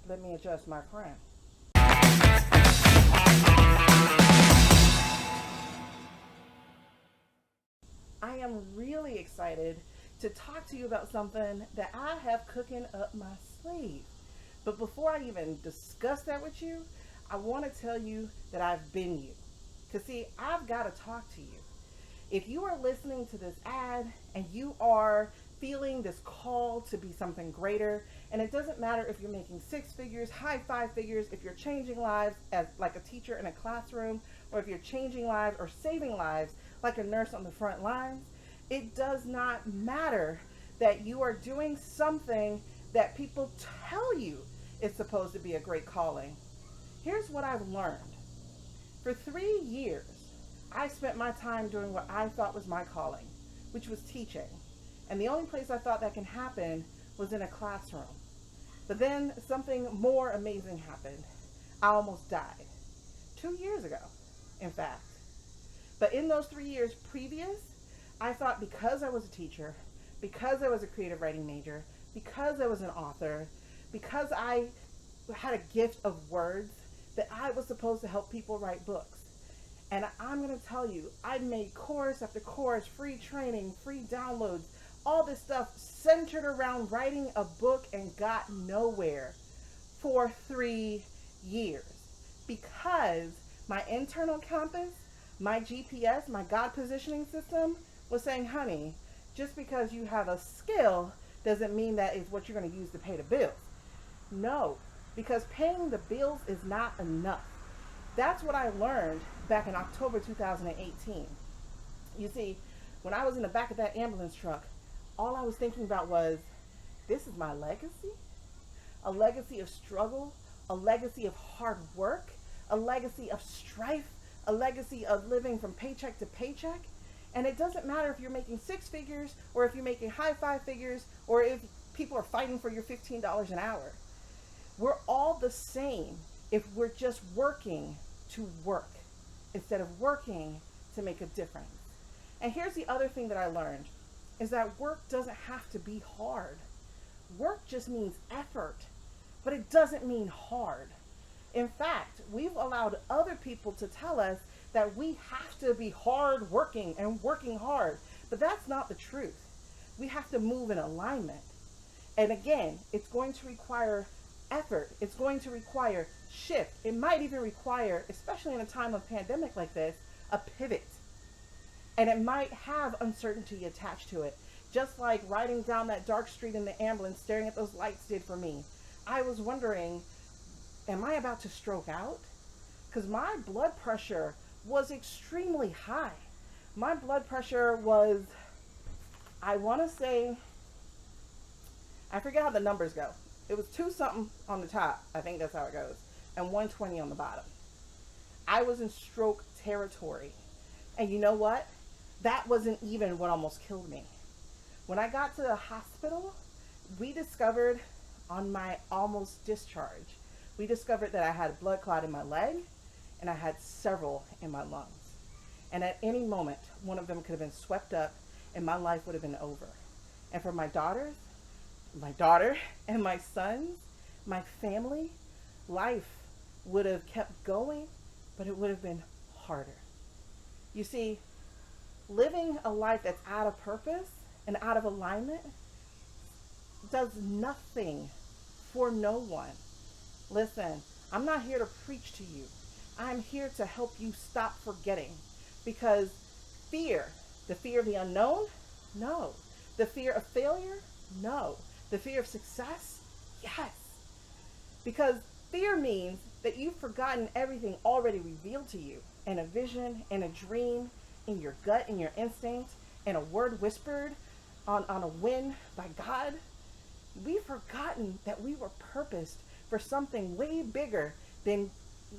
Let me adjust my crown. I am really excited to talk to you about something that I have cooking up my sleeve. But before I even discuss that with you, I want to tell you that I've been you. Because, see, I've got to talk to you. If you are listening to this ad and you are feeling this call to be something greater, and it doesn't matter if you're making six figures, high five figures, if you're changing lives as like a teacher in a classroom, or if you're changing lives or saving lives like a nurse on the front lines, it does not matter that you are doing something that people tell you is supposed to be a great calling. Here's what I've learned. For 3 years, I spent my time doing what I thought was my calling, which was teaching. And the only place I thought that can happen was in a classroom. But then something more amazing happened. I almost died. 2 years ago, in fact. But in those 3 years previous, I thought because I was a teacher, because I was a creative writing major, because I was an author, because I had a gift of words, that I was supposed to help people write books. And I'm going to tell you, I made course after course, free training, free downloads, all this stuff centered around writing a book and got nowhere for 3 years. Because my internal compass, my GPS, my God positioning system was saying, honey, just because you have a skill doesn't mean that is what you're going to use to pay the bills. No, because paying the bills is not enough. That's what I learned back in October 2018. You see, when I was in the back of that ambulance truck, all I was thinking about was, this is my legacy? A legacy of struggle, a legacy of hard work, a legacy of strife, a legacy of living from paycheck to paycheck. And it doesn't matter if you're making six figures or if you're making high five figures or if people are fighting for your $15 an hour. We're all the same if we're just working to work instead of working to make a difference. And here's the other thing that I learned is that work doesn't have to be hard. Work just means effort, but it doesn't mean hard. In fact, we've allowed other people to tell us that we have to be hard working and working hard, but that's not the truth. We have to move in alignment. And again, it's going to require effort. It's going to require shift. It might even require, especially in a time of pandemic like this, a pivot. And it might have uncertainty attached to it. Just like riding down that dark street in the ambulance, staring at those lights did for me. I was wondering, am I about to stroke out? Because my blood pressure was extremely high. My blood pressure was, I want to say, I forget how the numbers go. It was 2 something on the top. I think that's how it goes. And 120 on the bottom. I was in stroke territory. And you know what? That wasn't even what almost killed me. When I got to the hospital, we discovered on my almost discharge, we discovered that I had a blood clot in my leg and I had several in my lungs. And at any moment, one of them could have been swept up and my life would have been over. And for my daughter and my sons, my family, life would have kept going, but it would have been harder. You see, living a life that's out of purpose and out of alignment does nothing for no one. Listen, I'm not here to preach to you. I'm here to help you stop forgetting, because fear, the fear of the unknown, no. The fear of failure, no. The fear of success, yes. Because fear means that you've forgotten everything already revealed to you in a vision, in a dream, in your gut, in your instinct, in a word whispered on a wind by God. We've forgotten that we were purposed for something way bigger than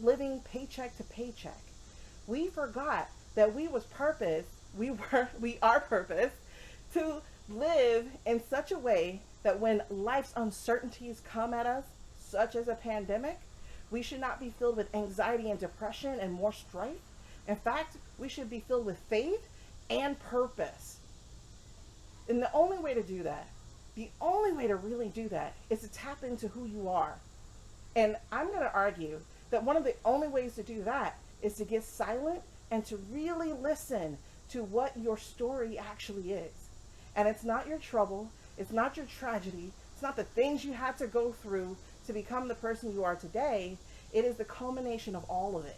living paycheck to paycheck. We forgot that we are purposed to live in such a way that when life's uncertainties come at us, such as a pandemic, we should not be filled with anxiety and depression and more strife. In fact, we should be filled with faith and purpose. And the only way to do that, the only way to really do that is to tap into who you are. And I'm going to argue that one of the only ways to do that is to get silent and to really listen to what your story actually is. And it's not your trouble, it's not your tragedy, it's not the things you had to go through to become the person you are today. It is the culmination of all of it.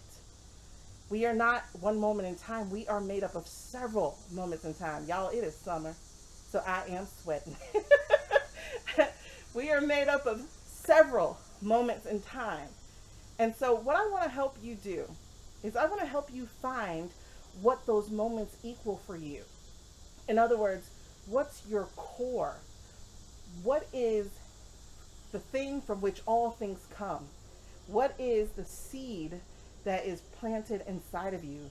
We are not one moment in time. We are made up of several moments in time. Y'all, it is summer, so I am sweating. We are made up of several moments in time. And so what I want to help you do is I want to help you find what those moments equal for you. In other words, what's your core? What is the thing from which all things come? What is the seed that is planted inside of you,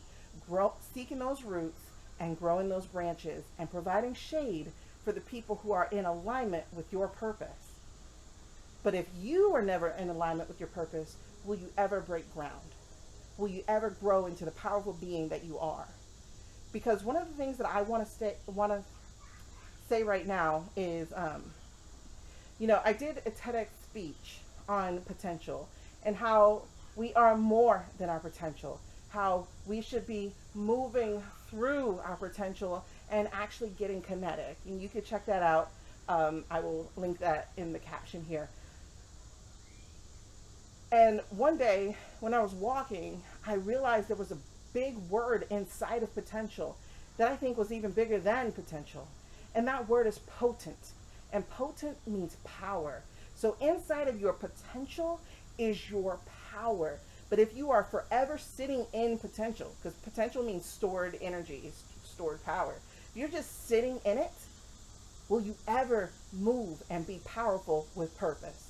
seeking those roots and growing those branches and providing shade for the people who are in alignment with your purpose? But if you are never in alignment with your purpose, will you ever break ground? Will you ever grow into the powerful being that you are? Because one of the things that I want to say right now is, I did a TEDx speech on potential and how we are more than our potential, how we should be moving through our potential and actually getting kinetic. And you can check that out. I will link that in the caption here. And one day when I was walking, I realized there was a big word inside of potential that I think was even bigger than potential. And that word is potent. And potent means power. So inside of your potential is your power. But if you are forever sitting in potential, because potential means stored energy, stored power. If you're just sitting in it, will you ever move and be powerful with purpose?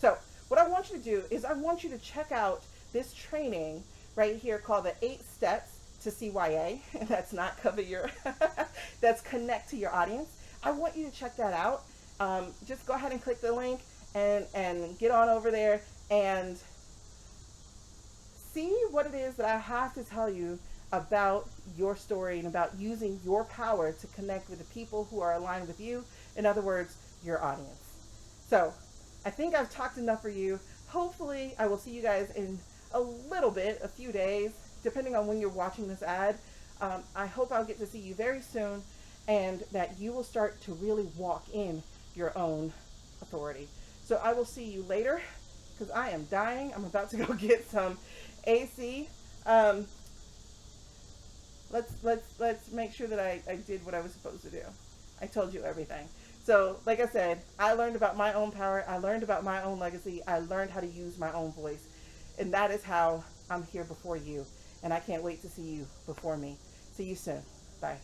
So what I want you to do is I want you to check out this training right here called the 8 Steps to CYA. That's not cover your, that's connect to your audience. I want you to check that out. Just go ahead and click the link and get on over there and see what it is that I have to tell you about your story and about using your power to connect with the people who are aligned with you. In other words, your audience. So I think I've talked enough for you. Hopefully I will see you guys in a little bit, a few days, depending on when you're watching this ad. I hope I'll get to see you very soon and that you will start to really walk in your own authority. So I will see you later because I am dying. I'm about to go get some AC. Let's make sure that I did what I was supposed to do. I told you everything. So like I said, I learned about my own power. I learned about my own legacy. I learned how to use my own voice. And that is how I'm here before you. And I can't wait to see you before me. See you soon. Bye.